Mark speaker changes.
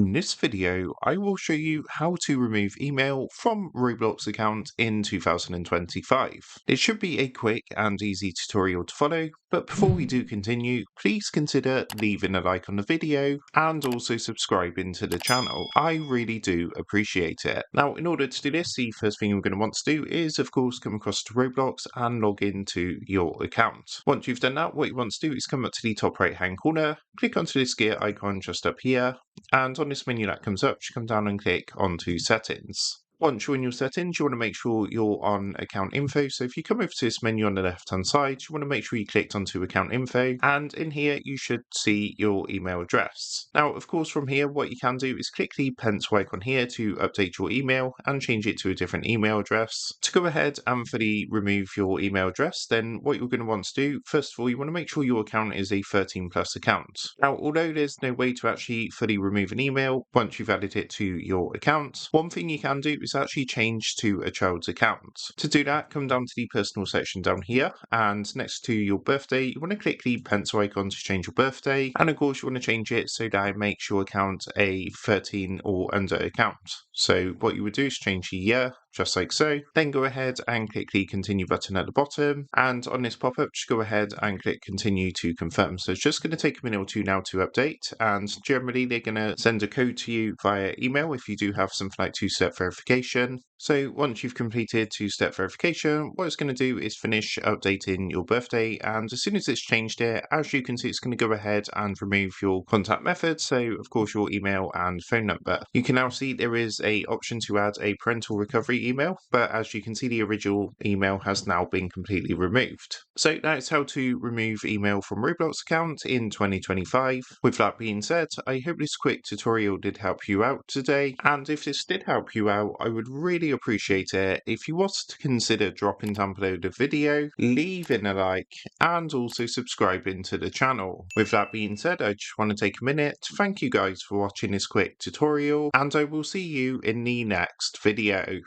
Speaker 1: In this video, I will show you how to remove email from Roblox account in 2025. It should be a quick and easy tutorial to follow, but before we do continue, please consider leaving a like on the video and also subscribing to the channel. I really do appreciate it. Now, in order to do this, the first thing you're going to want to do is, of course, come across to Roblox and log into your account. Once you've done that, what you want to do is come up to the top right hand corner, click onto this gear icon just up here, and on this menu that comes up, you come down and click onto settings. Once you're in your settings, you want to make sure you're on account info. So if you come over to this menu on the left hand side, you want to make sure you clicked onto account info, and in here you should see your email address. Now, of course, from here, what you can do is click the pencil icon here to update your email and change it to a different email address. To go ahead and fully remove your email address, then what you're going to want to do, first of all, you want to make sure your account is a 13 plus account. Now, although there's no way to actually fully remove an email once you've added it to your account, one thing you can do is actually change to a child's account. To do that, come down to the personal section down here, and next to your birthday, you want to click the pencil icon to change your birthday, and of course you want to change it so that it makes your account a 13 or under account. So what you would do is change the year, just like so, then go ahead and click the continue button at the bottom, and on this pop-up just go ahead and click continue to confirm. So it's just going to take a minute or two now to update, and generally they're going to send a code to you via email if you do have something like two-step verification. So once you've completed two-step verification, what it's going to do is finish updating your birthday, and as soon as it's changed it, as you can see, it's going to go ahead and remove your contact methods, so of course your email and phone number. You can now see there is a option to add a parental recovery email, but as you can see, the original email has now been completely removed. So that's how to remove email from Roblox account in 2025. With that being said, I hope this quick tutorial did help you out today, and if this did help you out, I would really appreciate it if you was to consider dropping down below the video, leaving a like, and also subscribing to the channel. With that being said, I just want to take a minute to thank you guys for watching this quick tutorial, and I will see you in the next video.